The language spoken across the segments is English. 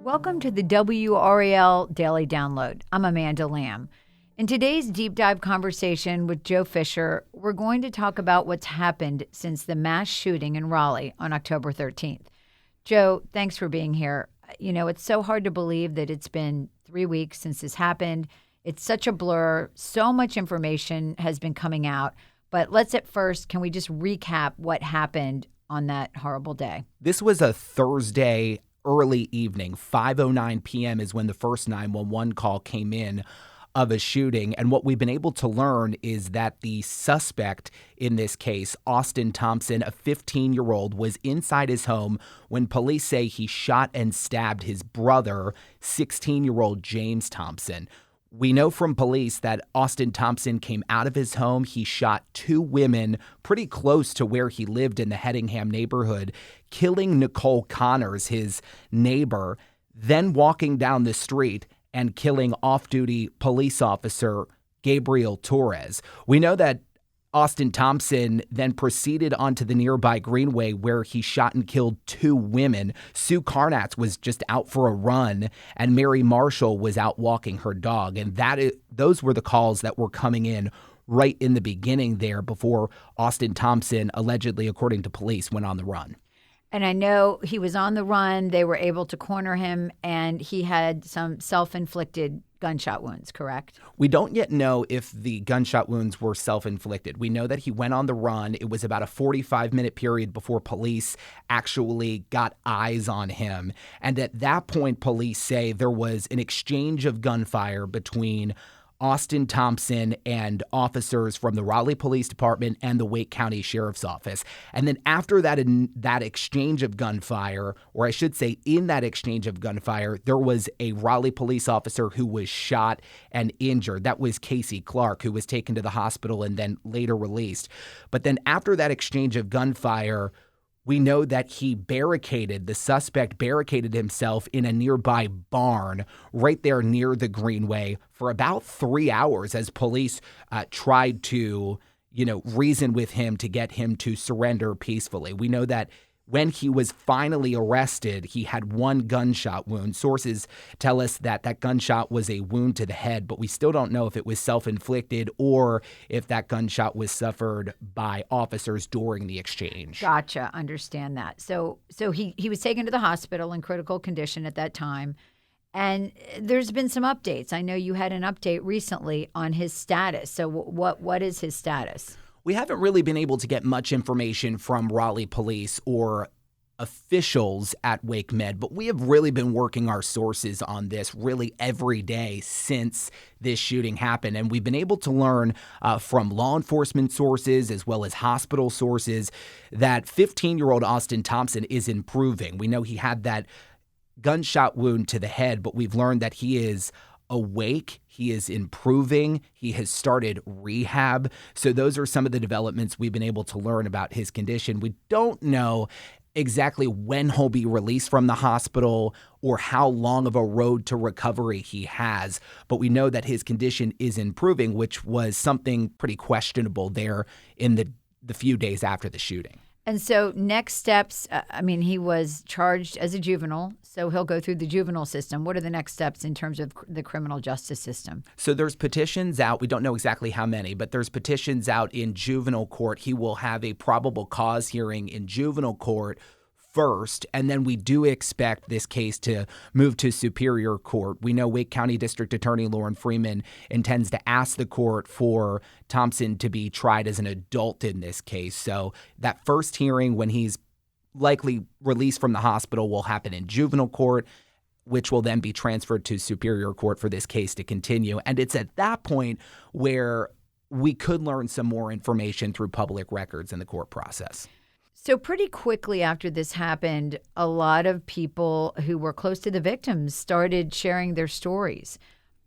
Welcome to the WRAL Daily Download. I'm Amanda Lamb. In today's deep dive conversation with Joe Fisher, we're going to talk about what's happened since the mass shooting in Raleigh on October 13th. Joe, thanks for being here. You know, it's so hard to believe that it's been 3 weeks since this happened. It's such a blur. So much information has been coming out. But let's can we just recap what happened on that horrible day? This was a Thursday early evening. 5:09 p.m. is when the first 911 call came in of a shooting. And what we've been able to learn is that the suspect in this case, Austin Thompson, a 15-year-old, was inside his home when police say he shot and stabbed his brother, 16-year-old James Thompson. We know from police that Austin Thompson came out of his home. He shot two women pretty close to where he lived in the Hedingham neighborhood, killing Nicole Connors, his neighbor, then walking down the street and killing off-duty police officer Gabriel Torres. We know that Austin Thompson then proceeded onto the nearby greenway where he shot and killed two women. Sue Carnatz was just out for a run, and Mary Marshall was out walking her dog. And those were the calls that were coming in right in the beginning there before Austin Thompson, allegedly, according to police, went on the run. And I know he was on the run. They were able to corner him, and he had some self-inflicted gunshot wounds, correct? We don't yet know if the gunshot wounds were self-inflicted. We know that he went on the run. It was about a 45-minute period before police actually got eyes on him. And at that point, police say there was an exchange of gunfire between Austin Thompson and officers from the Raleigh Police Department and the Wake County Sheriff's Office. And then after that, in that exchange of gunfire, or I should say in that exchange of gunfire, there was a Raleigh police officer who was shot and injured. That was Casey Clark, who was taken to the hospital and then later released. But then after that exchange of gunfire, we know that the suspect barricaded himself in a nearby barn right there near the greenway for about 3 hours as police tried to, reason with him to get him to surrender peacefully. We know that when he was finally arrested, he had one gunshot wound. Sources tell us that that gunshot was a wound to the head, but we still don't know if it was self-inflicted or if that gunshot was suffered by officers during the exchange. Gotcha. Understand that. So he was taken to the hospital in critical condition at that time. And there's been some updates. I know you had an update recently on his status. So what is his status? We haven't really been able to get much information from Raleigh police or officials at Wake Med, but we have really been working our sources on this really every day since this shooting happened. And we've been able to learn from law enforcement sources as well as hospital sources that 15-year-old Austin Thompson is improving. We know he had that gunshot wound to the head, but we've learned that he is awake. He is improving. He has started rehab. So those are some of the developments we've been able to learn about his condition. We don't know exactly when he'll be released from the hospital or how long of a road to recovery he has, but we know that his condition is improving, which was something pretty questionable there in the few days after the shooting. And so next steps, he was charged as a juvenile, so he'll go through the juvenile system. What are the next steps in terms of the criminal justice system? So there's petitions out. We don't know exactly how many, but there's petitions out in juvenile court. He will have a probable cause hearing in juvenile court first, and then we do expect this case to move to Superior Court. We know Wake County District Attorney Lauren Freeman intends to ask the court for Thompson to be tried as an adult in this case. So that first hearing, when he's likely released from the hospital, will happen in juvenile court, which will then be transferred to Superior Court for this case to continue. And it's at that point where we could learn some more information through public records in the court process. So pretty quickly after this happened, a lot of people who were close to the victims started sharing their stories.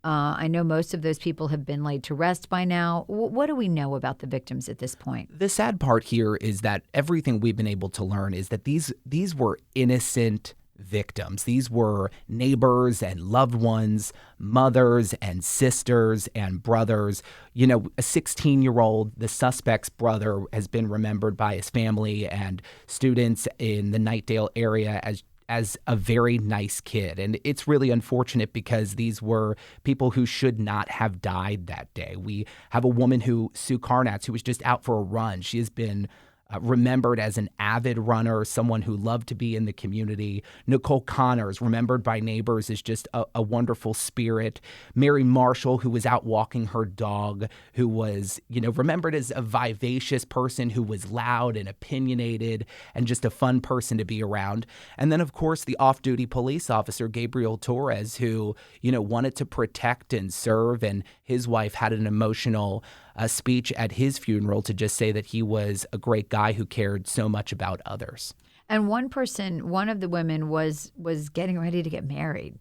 I know most of those people have been laid to rest by now. What do we know about the victims at this point? The sad part here is that everything we've been able to learn is that these were innocent victims. These were neighbors and loved ones, mothers and sisters and brothers. You know, a 16-year-old, the suspect's brother, has been remembered by his family and students in the Knightdale area as a very nice kid. And it's really unfortunate because these were people who should not have died that day. We have a woman Sue Carnatz, who was just out for a run. She has been remembered as an avid runner, someone who loved to be in the community. Nicole Connors, remembered by neighbors as just a wonderful spirit. Mary Marshall, who was out walking her dog, who was, remembered as a vivacious person who was loud and opinionated and just a fun person to be around. And then, of course, the off-duty police officer, Gabriel Torres, who, wanted to protect and serve. And his wife had an emotional speech at his funeral to just say that he was a great guy who cared so much about others. And one of the women was getting ready to get married.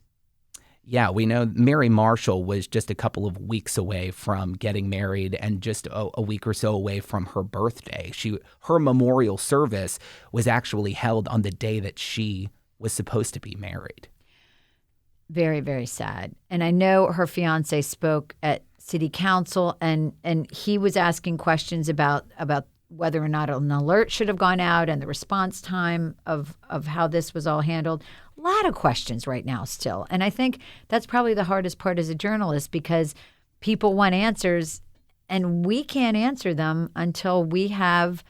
Yeah, we know Mary Marshall was just a couple of weeks away from getting married and just a week or so away from her birthday. Her memorial service was actually held on the day that she was supposed to be married. Very, very sad. And I know her fiance spoke at city council, and he was asking questions about whether or not an alert should have gone out and the response time of how this was all handled. A lot of questions right now still. And I think that's probably the hardest part as a journalist, because people want answers and we can't answer them until we have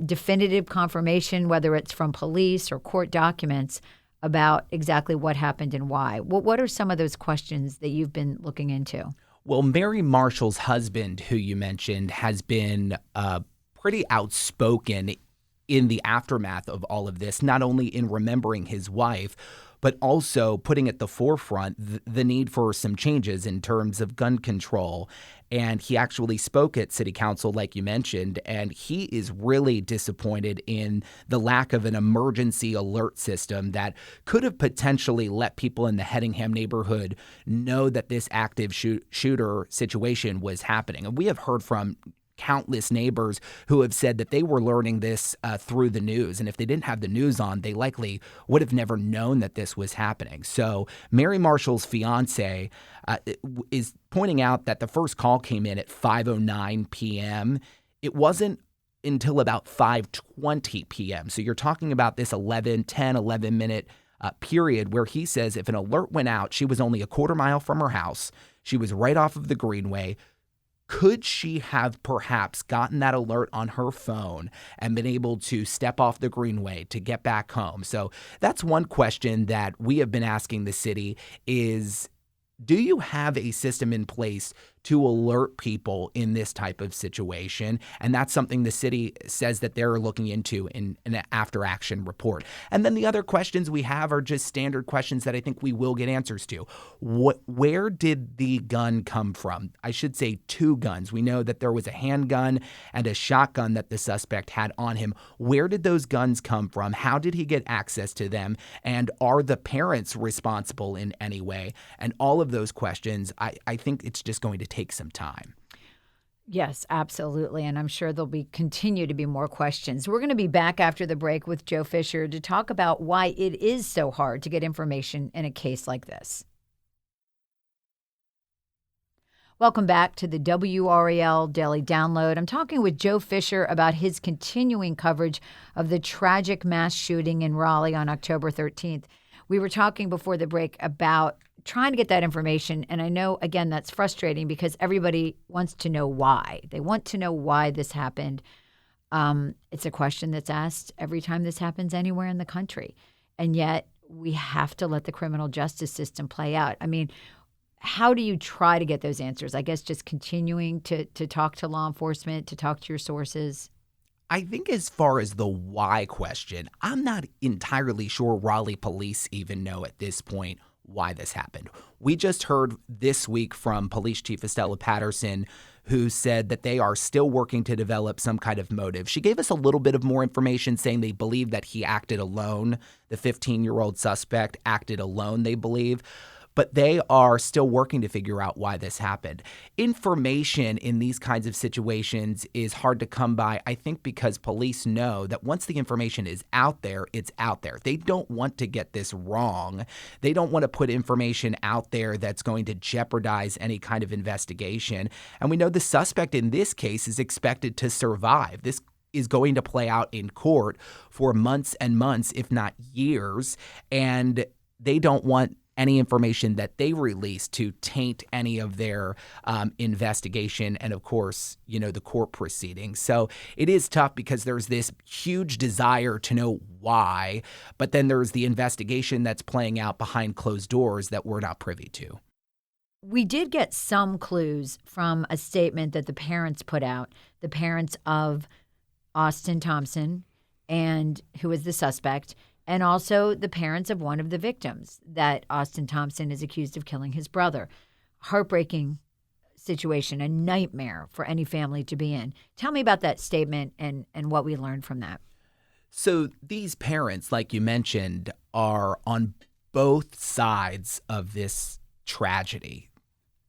definitive confirmation, whether it's from police or court documents, about exactly what happened and why. What are some of those questions that you've been looking into? Well, Mary Marshall's husband, who you mentioned, has been pretty outspoken in the aftermath of all of this, not only in remembering his wife, but also putting at the forefront the need for some changes in terms of gun control. And he actually spoke at city council, like you mentioned, and he is really disappointed in the lack of an emergency alert system that could have potentially let people in the Hedingham neighborhood know that this active shooter situation was happening. And we have heard from countless neighbors who have said that they were learning this through the news. And if they didn't have the news on, they likely would have never known that this was happening. So Mary Marshall's fiance is pointing out that the first call came in at 5:09 p.m. It wasn't until about 5:20 p.m. So you're talking about this 11 minute period where he says if an alert went out, she was only a quarter mile from her house. She was right off of the Greenway. Could she have perhaps gotten that alert on her phone and been able to step off the Greenway to get back home? So that's one question that we have been asking the city is, do you have a system in place to alert people in this type of situation? And that's something the city says that they're looking into in an after-action report. And then the other questions we have are just standard questions that I think we will get answers to. Where did the gun come from? I should say two guns. We know that there was a handgun and a shotgun that the suspect had on him. Where did those guns come from? How did he get access to them? And are the parents responsible in any way? And all of those questions, I think it's just going to take some time. Yes, absolutely. And I'm sure there'll continue to be more questions. We're going to be back after the break with Joe Fisher to talk about why it is so hard to get information in a case like this. Welcome back to the WRAL Daily Download. I'm talking with Joe Fisher about his continuing coverage of the tragic mass shooting in Raleigh on October 13th. We were talking before the break about trying to get that information. And I know, again, that's frustrating because everybody wants to know why. They want to know why this happened. It's a question that's asked every time this happens anywhere in the country. And yet we have to let the criminal justice system play out. I mean, how do you try to get those answers? I guess just continuing to talk to law enforcement, to talk to your sources. I think as far as the why question, I'm not entirely sure Raleigh police even know at this point why this happened. We just heard this week from Police Chief Estella Patterson, who said that they are still working to develop some kind of motive. She gave us a little bit of more information saying they believe that he acted alone. The 15-year-old suspect acted alone, they believe. But they are still working to figure out why this happened. Information in these kinds of situations is hard to come by, I think, because police know that once the information is out there, it's out there. They don't want to get this wrong. They don't want to put information out there that's going to jeopardize any kind of investigation. And we know the suspect in this case is expected to survive. This is going to play out in court for months and months, if not years. And they don't want any information that they release to taint any of their investigation and, of course, the court proceedings. So it is tough because there's this huge desire to know why, but then there's the investigation that's playing out behind closed doors that we're not privy to. We did get some clues from a statement that the parents put out, the parents of Austin Thompson, and who is the suspect, and also the parents of one of the victims that Austin Thompson is accused of killing his brother. Heartbreaking situation, a nightmare for any family to be in. Tell me about that statement and what we learned from that. So these parents, like you mentioned, are on both sides of this tragedy.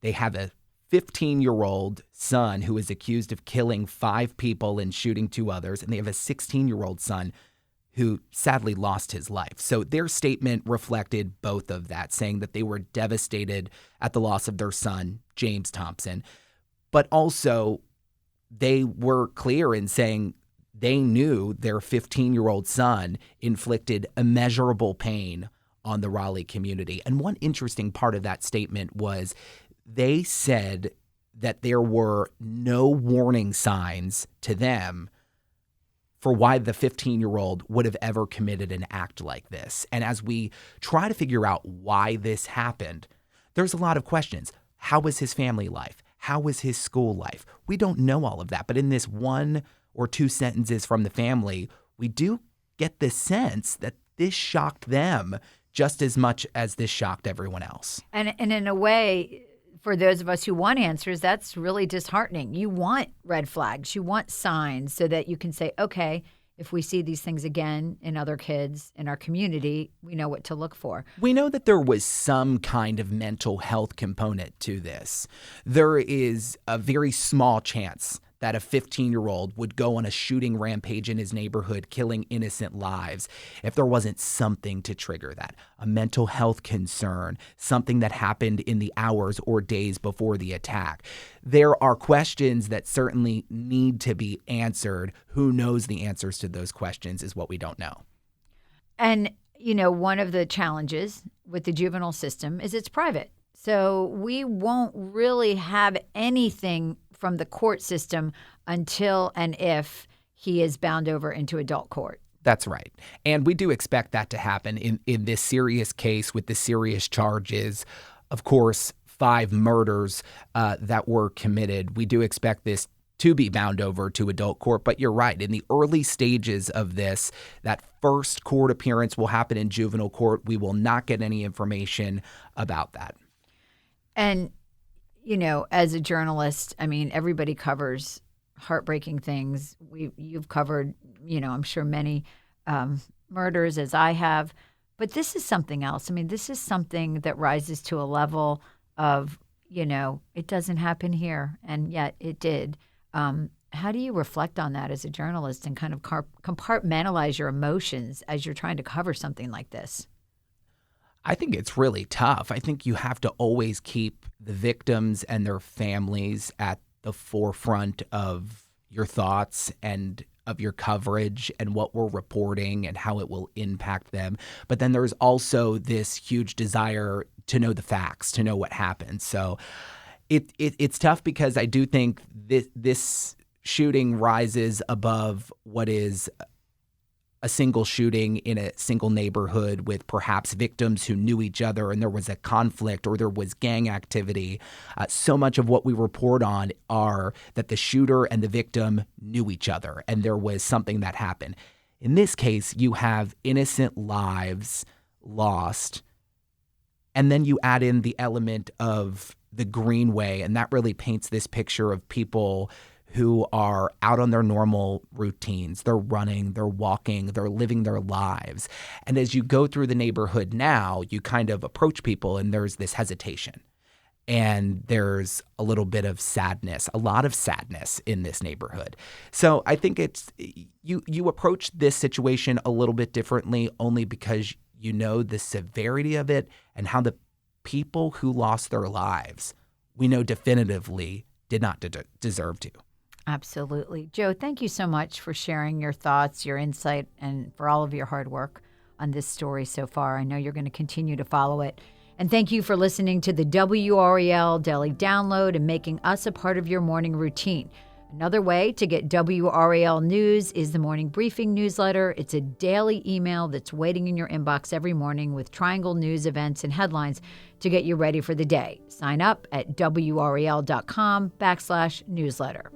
They have a 15-year-old son who is accused of killing 5 people and shooting 2 others, and they have a 16-year-old son who sadly lost his life. So their statement reflected both of that, saying that they were devastated at the loss of their son, James Thompson, but also they were clear in saying they knew their 15-year-old son inflicted immeasurable pain on the Raleigh community. And one interesting part of that statement was they said that there were no warning signs to them for why the 15-year-old would have ever committed an act like this. And as we try to figure out why this happened, there's a lot of questions. How was his family life? How was his school life? We don't know all of that. But in this 1 or 2 sentences from the family, we do get the sense that this shocked them just as much as this shocked everyone else. And in a way, for those of us who want answers, that's really disheartening. You want red flags. You want signs so that you can say, okay, if we see these things again in other kids in our community, we know what to look for. We know that there was some kind of mental health component to this. There is a very small chance that a 15-year-old would go on a shooting rampage in his neighborhood, killing innocent lives, if there wasn't something to trigger that. A mental health concern, something that happened in the hours or days before the attack. There are questions that certainly need to be answered. Who knows the answers to those questions is what we don't know. And, one of the challenges with the juvenile system is it's private. So we won't really have anything from the court system until and if he is bound over into adult court. That's right. And we do expect that to happen in this serious case with the serious charges. Of course, 5 murders that were committed. We do expect this to be bound over to adult court. But you're right. In the early stages of this, that first court appearance will happen in juvenile court. We will not get any information about that. And as a journalist, everybody covers heartbreaking things. You've covered, I'm sure many murders as I have, but this is something else. This is something that rises to a level of, it doesn't happen here, and yet it did. How do you reflect on that as a journalist and kind of compartmentalize your emotions as you're trying to cover something like this? I think it's really tough. I think you have to always keep the victims and their families at the forefront of your thoughts and of your coverage and what we're reporting and how it will impact them. But then there's also this huge desire to know the facts, to know what happened. So it's tough because I do think this shooting rises above what is a single shooting in a single neighborhood with perhaps victims who knew each other and there was a conflict or there was gang activity. So much of what we report on are that the shooter and the victim knew each other and there was something that happened. In this case, you have innocent lives lost, and then you add in the element of the Greenway, and that really paints this picture of people who are out on their normal routines. They're running, they're walking, they're living their lives. And as you go through the neighborhood now, you kind of approach people and there's this hesitation. And there's a little bit of sadness, a lot of sadness in this neighborhood. So I think it's you approach this situation a little bit differently only because you know the severity of it and how the people who lost their lives, we know definitively did not deserve to. Absolutely. Joe, thank you so much for sharing your thoughts, your insight, and for all of your hard work on this story so far. I know you're going to continue to follow it. And thank you for listening to the WRAL Daily Download and making us a part of your morning routine. Another way to get WRAL news is the Morning Briefing newsletter. It's a daily email that's waiting in your inbox every morning with Triangle news, events, and headlines to get you ready for the day. Sign up at WRAL.com/newsletter.